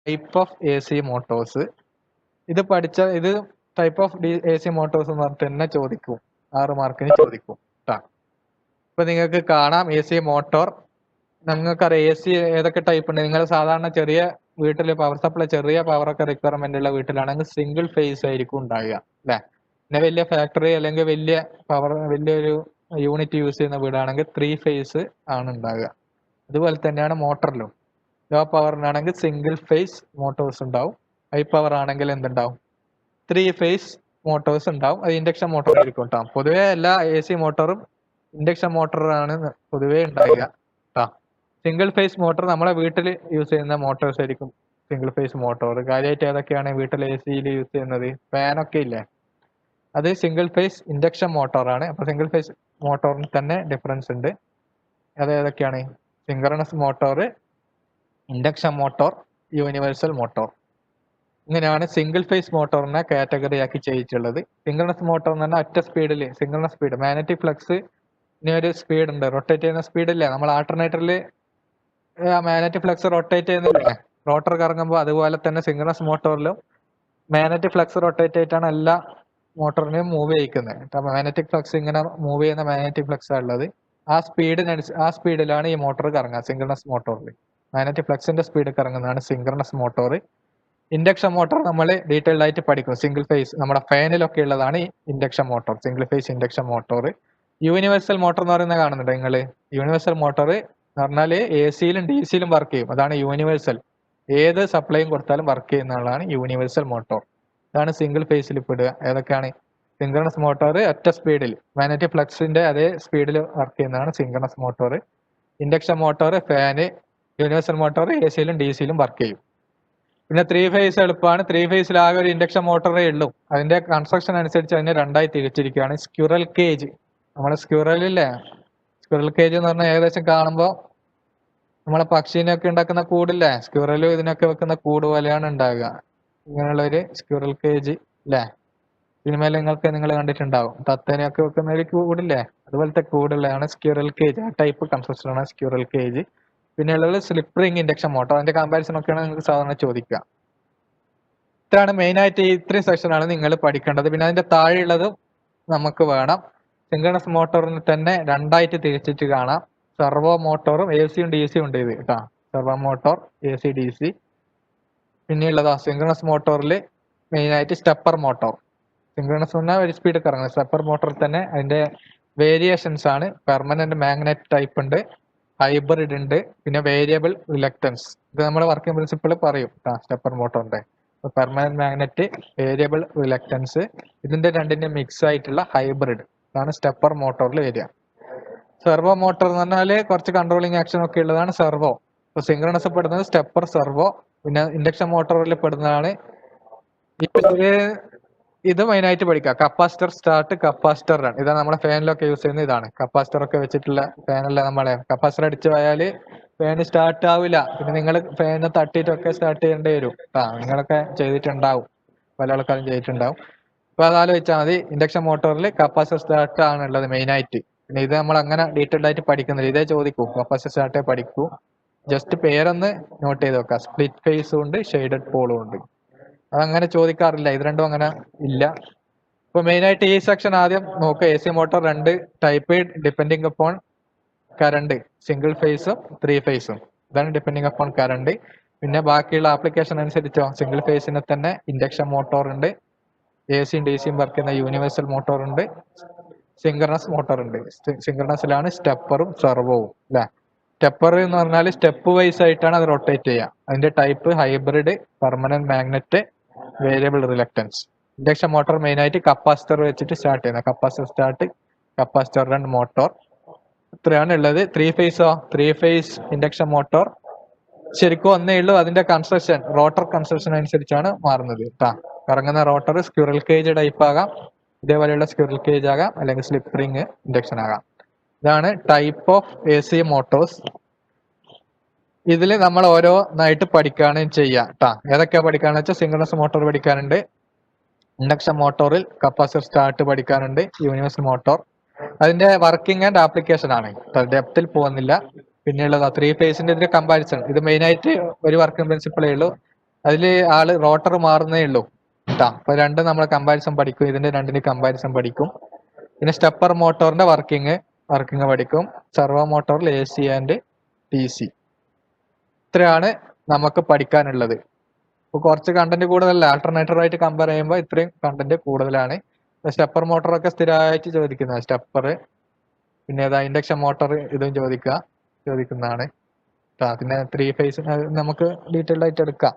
Type of A C motors. ഇത് type of A C motors എന്ന് പറഞ്ഞിട്ട് തന്നെ ചോദിക്കും, 6 മാർക്കിന് ചോദിക്കും ട്ടാ. ഇപ്പൊ നിങ്ങൾക്ക് കാണാം എ സി മോട്ടോർ. നിങ്ങൾക്കറിയാം എ സി ഏതൊക്കെ ടൈപ്പ് ഉണ്ട്. നിങ്ങൾ സാധാരണ ചെറിയ വീട്ടിൽ പവർ സപ്ലൈ ചെറിയ പവറൊക്കെ റിക്വയർമെന്റ് ഉള്ള വീട്ടിലാണെങ്കിൽ സിംഗിൾ ഫേസ് ആയിരിക്കും ഉണ്ടാകുക അല്ലെ. പിന്നെ വലിയ ഫാക്ടറി അല്ലെങ്കിൽ വലിയൊരു യൂണിറ്റ് യൂസ് ചെയ്യുന്ന വീടാണെങ്കിൽ 3 ഫേസ് ആണ് ഉണ്ടാകുക. അതുപോലെ തന്നെയാണ് മോട്ടറിലും. ലോ പവറിനാണെങ്കിൽ സിംഗിൾ ഫേസ് മോട്ടോഴ്സ് ഉണ്ടാവും. ഹൈ പവർ ആണെങ്കിൽ എന്തുണ്ടാവും? 3 ഫേസ് മോട്ടോഴ്സ് ഉണ്ടാവും. അത് ഇൻഡക്ഷൻ മോട്ടോർ ആയിരിക്കും കേട്ടോ. പൊതുവെ എല്ലാ എ സി മോട്ടോറും ഇൻഡക്ഷൻ മോട്ടറാണ് പൊതുവെ ഉണ്ടാകുക കേട്ടോ. സിംഗിൾ ഫേസ് മോട്ടോർ നമ്മളെ വീട്ടിൽ യൂസ് ചെയ്യുന്ന മോട്ടോഴ്സ് ആയിരിക്കും സിംഗിൾ ഫേസ് മോട്ടോർ. കാര്യമായിട്ട് ഏതൊക്കെയാണ് വീട്ടിൽ എ സിയിൽ യൂസ് ചെയ്യുന്നത്? ഫാനൊക്കെ ഇല്ലേ, അത് സിംഗിൾ ഫേസ് ഇൻഡക്ഷൻ മോട്ടോറാണ്. അപ്പൊ സിംഗിൾ ഫേസ് മോട്ടോറിന് തന്നെ ഡിഫറൻസ് ഉണ്ട്. അത് ഏതൊക്കെയാണ്? Synchronous motor, induction motor, universal motor. ഇങ്ങനെയാണ് സിംഗിൾ ഫേസ് മോട്ടോറിനെ കാറ്റഗറി ആക്കി ചെയ്തിട്ടുള്ളത്. സിൻക്രണസ് മോട്ടോർ എന്ന് പറഞ്ഞാൽ ഒറ്റ സ്പീഡിൽ സിൻക്രണസ് സ്പീഡ്, മാഗ്നറ്റിക് ഫ്ലക്സ് ഒരു സ്പീഡ് ഉണ്ട്, റൊട്ടേറ്റ് ചെയ്യുന്ന സ്പീഡ് ഇല്ലേ. നമ്മൾ ആൾട്ടർനേറ്ററിൽ മാഗ്നറ്റിക് ഫ്ലക്സ് റൊട്ടേറ്റ് ചെയ്യുന്നില്ലേ, റോട്ടർ കറങ്ങുമ്പോൾ, അതുപോലെ തന്നെ സിൻക്രണസ് മോട്ടോറിലും മാഗ്നറ്റിക് ഫ്ലക്സ് റൊട്ടേറ്റ് ആയിട്ടാണ് എല്ലാ മോട്ടോറിനെയും മൂവ് ചെയ്യിക്കുന്നത്. മാഗ്നറ്റിക് ഫ്ലക്സ് ഇങ്ങനെ മൂവ് ചെയ്യുന്ന മാഗ്നറ്റിക് ഫ്ലക്സ് ഉള്ളത്. ആ സ്പീഡിലാണ് ഈ മോട്ടോർ കറങ്ങുക സിൻക്രണസ് മോട്ടോറിൽ. മാഗ്നറ്റിക് ഫ്ലക്സിന്റെ സ്പീഡ് കറങ്ങുന്നതാണ് സിൻക്രണസ് മോട്ടോർ. ഇൻഡക്ഷൻ മോട്ടോർ നമ്മൾ ഡീറ്റെയിൽഡ് ആയിട്ട് പഠിക്കും. സിംഗിൾ ഫേസ് നമ്മുടെ ഫാനിലൊക്കെ ഉള്ളതാണ് ഈ induction motor, single phase induction motor. Universal motor എന്ന് പറയുന്നത് കാണുന്നുണ്ട് നിങ്ങൾ. യൂണിവേഴ്സൽ മോട്ടോർ എന്ന് പറഞ്ഞാൽ എ സിയിലും ഡി സിയിലും വർക്ക് ചെയ്യും. അതാണ് യൂണിവേഴ്സൽ. ഏത് സപ്ലൈയും കൊടുത്താലും വർക്ക് ചെയ്യുന്നതാണ് യൂണിവേഴ്സൽ മോട്ടോർ. ഇതാണ് സിംഗിൾ ഫേസിൽ പെടുക. ഏതൊക്കെയാണ്? സിൻക്രണസ് മോട്ടോർ ഒറ്റ സ്പീഡിൽ മാഗ്നറ്റിക് ഫ്ലക്സിന്റെ അതേ സ്പീഡിൽ വർക്ക് ചെയ്യുന്നതാണ് synchronous motor. Induction motor fan, universal motor A സിയിലും ഡി സിയിലും വർക്ക് ചെയ്യും. പിന്നെ 3 ഫേസ് എളുപ്പമാണ്. 3 ഫേസിൽ ആകെ ഒരു ഇൻഡക്ഷൻ മോട്ടോറേ ഉള്ളൂ. അതിന്റെ കൺസ്ട്രക്ഷൻ അനുസരിച്ച് അതിനെ രണ്ടായി തിരിച്ചിരിക്കുകയാണ്. സ്ക്വിറൽ കേജ്, നമ്മളെ സ്ക്വിറലില്ലേ, സ്ക്വിറൽ കേജ് എന്ന് പറഞ്ഞാൽ ഏകദേശം കാണുമ്പോൾ നമ്മളെ പക്ഷീനൊക്കെ ഉണ്ടാക്കുന്ന കൂടില്ലേ, സ്ക്വിറലും ഇതിനൊക്കെ വെക്കുന്ന കൂട് പോലെയാണ് ഉണ്ടാകുക. ഇങ്ങനെയുള്ള ഒരു സ്ക്വിറൽ കേജ് അല്ലേ, സിനിമയിൽ നിങ്ങൾ കണ്ടിട്ടുണ്ടാവും. തത്തേനെയൊക്കെ വെക്കുന്ന ഒരു കൂടില്ലേ, അതുപോലത്തെ കൂടുള്ളതാണ് സ്ക്വിറൽ കേജ്. ആ ടൈപ്പ് കൺസ്ട്രക്ഷൻ ആണ് സ്ക്വിറൽ കേജ്. പിന്നെ ഉള്ളത് സ്ലിപ്പ് റിംഗ് ഇൻഡക്ഷൻ മോട്ടോർ. അതിന്റെ കമ്പാരിസൺ ഒക്കെയാണ് നിങ്ങൾക്ക് സാധാരണ ചോദിക്കുക. ഇത്രയാണ് മെയിൻ ആയിട്ട്. ഇത്രയും സെക്ഷനാണ് നിങ്ങൾ പഠിക്കേണ്ടത്. പിന്നെ അതിന്റെ താഴെയുള്ളത് നമുക്ക് വേണം. സിൻക്രണസ് മോട്ടോറിന് തന്നെ രണ്ടായിട്ട് തിരിച്ചിട്ട് കാണാം. സെർവോ മോട്ടോറും എ സിയും ഡി സിയും ഉണ്ട് ഇത് കേട്ടോ. Servo motor, A C, D C. പിന്നെയുള്ളതാ സിൻക്രണസ് മോട്ടോറിൽ മെയിൻ ആയിട്ട് സ്റ്റെപ്പർ മോട്ടോർ. സിൻക്രണസ് പറഞ്ഞാൽ ഒരു സ്പീഡ് കറങ്ങുന്നത്. സ്റ്റെപ്പർ മോട്ടോറിൽ തന്നെ അതിന്റെ വേരിയേഷൻസ് ആണ്. പെർമനന്റ് മാഗ്നറ്റ് ടൈപ്പ് ഉണ്ട്, ഹൈബ്രിഡ് ഉണ്ട്, പിന്നെ വേരിയബിൾ റിലക്റ്റൻസ്. ഇത് നമ്മുടെ വർക്കിംഗ് പ്രിൻസിപ്പിൾ പറയും സ്റ്റെപ്പർ മോട്ടോറിന്റെ. പെർമനന്റ് മാഗ്നറ്റ്, വേരിയബിൾ റിലക്റ്റൻസ്, ഇതിന്റെ രണ്ടിന്റെ മിക്സ് ആയിട്ടുള്ള ഹൈബ്രിഡ്, ഇതാണ് സ്റ്റെപ്പർ മോട്ടോറിൽ വരിക. സെർവോ മോട്ടോർ എന്ന് പറഞ്ഞാല് കുറച്ച് കൺട്രോളിങ് ആക്ഷൻ ഒക്കെ ഉള്ളതാണ് സെർവോ. ഇപ്പൊ സിൻക്രണസ് പെടുന്നത് സ്റ്റെപ്പർ സെർവോ. പിന്നെ ഇൻഡക്ഷൻ മോട്ടോറിൽ പെടുന്നതാണ് ഇത് മെയിൻ ആയിട്ട് പഠിക്കുക. Capacitor start, capacitor run. ഇതാണ് നമ്മളെ ഫാനിലൊക്കെ യൂസ് ചെയ്യുന്ന ഇതാണ്. കപ്പാസിറ്റർ ഒക്കെ വെച്ചിട്ടുള്ള ഫാനല്ല നമ്മളെ. കപ്പാസിറ്റർ അടിച്ചു പോയാൽ ഫാന് സ്റ്റാർട്ട് ആവില്ല. പിന്നെ നിങ്ങൾ ഫാന് തട്ടിയിട്ടൊക്കെ സ്റ്റാർട്ട് ചെയ്യേണ്ടി വരും. നിങ്ങളൊക്കെ ചെയ്തിട്ടുണ്ടാവും, പല ആൾക്കാരും ചെയ്തിട്ടുണ്ടാവും. അപ്പൊ അത് ആലോചിച്ചാൽ മതി. ഇൻഡക്ഷൻ മോട്ടോറിൽ കപ്പാസിറ്റർ സ്റ്റാർട്ട് ആണ് ഉള്ളത് മെയിൻ ആയിട്ട്. പിന്നെ ഇത് നമ്മൾ അങ്ങനെ ഡീറ്റെയിൽഡ് ആയിട്ട് പഠിക്കുന്നില്ല. ഇതേ ചോദിക്കൂ, കപ്പാസിറ്റർ സ്റ്റാർട്ടേ പഠിക്കൂ. ജസ്റ്റ് പേരൊന്ന് നോട്ട് ചെയ്ത് വെക്കാം. സ്പ്ലിറ്റ് ഫേസും ഉണ്ട്, ഷെയ്ഡഡ് പോളും ഉണ്ട്. അതങ്ങനെ ചോദിക്കാറില്ല, ഇത് രണ്ടും അങ്ങനെ ഇല്ല. ഇപ്പൊ മെയിൻ ആയിട്ട് ഈ സെക്ഷൻ ആദ്യം നോക്കുക. A C motor 2 type depending upon current, single ഫേസും 3 ഫേസും. ഇതാണ് ഡിപ്പെൻഡിങ് അപ്പോൺ കറണ്ട്. പിന്നെ ബാക്കിയുള്ള ആപ്ലിക്കേഷൻ അനുസരിച്ചോ സിംഗിൾ ഫേസിന് തന്നെ ഇൻഡക്ഷൻ മോട്ടോർ ഉണ്ട്, എ സിയും ഡി സിയും വർക്ക് ചെയ്യുന്ന യൂണിവേഴ്സൽ മോട്ടോർ ഉണ്ട്, സിൻക്രണസ് മോട്ടോർ ഉണ്ട്. സിൻക്രണസിലാണ് സ്റ്റെപ്പറും സെർവോവും അല്ലെ. സ്റ്റെപ്പർ എന്ന് പറഞ്ഞാൽ സ്റ്റെപ്പ് വൈസ് ആയിട്ടാണ് അത് റൊട്ടേറ്റ് ചെയ്യുക. അതിന്റെ type hybrid, permanent magnet, variable reluctance. Induction motor main ആയിട്ട് കപ്പാസിറ്റർ വെച്ചിട്ട് സ്റ്റാർട്ട് ചെയ്യുന്നത്. Capacitor start, capacitor run motor. ഇത്രയാണ് ഉള്ളത്. 3 ഫേസോ, 3 ഫേസ് ഇൻഡക്ഷൻ മോട്ടോർ ശരിക്കും ഒന്നേ ഉള്ളൂ. അതിന്റെ കൺസ്ട്രക്ഷൻ, റോട്ടർ കൺസ്ട്രക്ഷൻ അനുസരിച്ചാണ് മാറുന്നത് കേട്ടാ. കറങ്ങുന്ന റോട്ടർ സ്ക്വിറൽ കേജ് ടൈപ്പ് ആകാം, ഇതേപോലെയുള്ള സ്ക്വിറൽ കേജ് ആകാം, അല്ലെങ്കിൽ സ്ലിപ്പ് റിംഗ് ഇൻഡക്ഷൻ ആകാം. ഇതാണ് type of A C Motors. ഇതിൽ നമ്മൾ ഓരോന്നായിട്ട് പഠിക്കുകയാണ് ചെയ്യുക കേട്ടാ. ഏതൊക്കെയാ പഠിക്കാന്ന് വെച്ചാൽ സിൻക്രണസ് മോട്ടോർ പഠിക്കാനുണ്ട്, ഇൻഡക്ഷൻ മോട്ടോറിൽ കപ്പാസിറ്റർ സ്റ്റാർട്ട് പഠിക്കാനുണ്ട്, യൂണിവേഴ്സൽ മോട്ടോർ. അതിന്റെ വർക്കിംഗ് ആൻഡ് ആപ്ലിക്കേഷൻ ആണ്, ഡെപ്തിൽ പോകുന്നില്ല. പിന്നെയുള്ളത് 3 ഫേസിന്റെ ഇതിന്റെ കമ്പാരിസൺ. ഇത് മെയിൻ ആയിട്ട് ഒരു വർക്കിംഗ് പ്രിൻസിപ്പിളേ ഉള്ളൂ. അതിൽ ആള് റോട്ടർ മാറുന്നേ ഉള്ളൂ കേട്ടാ. അപ്പൊ രണ്ടും നമ്മൾ കമ്പാരിസൺ പഠിക്കും, ഇതിന്റെ രണ്ടിന് കമ്പാരിസൺ പഠിക്കും. പിന്നെ സ്റ്റെപ്പർ മോട്ടോറിന്റെ വർക്കിംഗ് പഠിക്കും. സെർവോ മോട്ടോറിൽ AC ആൻഡ് DC. ഇത്രയാണ് നമുക്ക് പഠിക്കാനുള്ളത്. ഇപ്പൊ കുറച്ച് കണ്ടന്റ് കൂടുതലല്ല, ആൾട്ടർനേറ്റർ ആയിട്ട് കമ്പയർ ചെയ്യുമ്പോൾ ഇത്രയും കണ്ടന്റ് കൂടുതലാണ്. സ്റ്റെപ്പർ മോട്ടറൊക്കെ സ്ഥിരമായിട്ട് ചോദിക്കുന്നത്, സ്റ്റെപ്പർ പിന്നെ ഏതാ ഇൻഡക്ഷൻ മോട്ടോർ ഇതും ചോദിക്കുന്നതാണ്. പിന്നെ 3 ഫേസ് നമുക്ക് ഡീറ്റെയിൽഡ് ആയിട്ട് എടുക്കാം.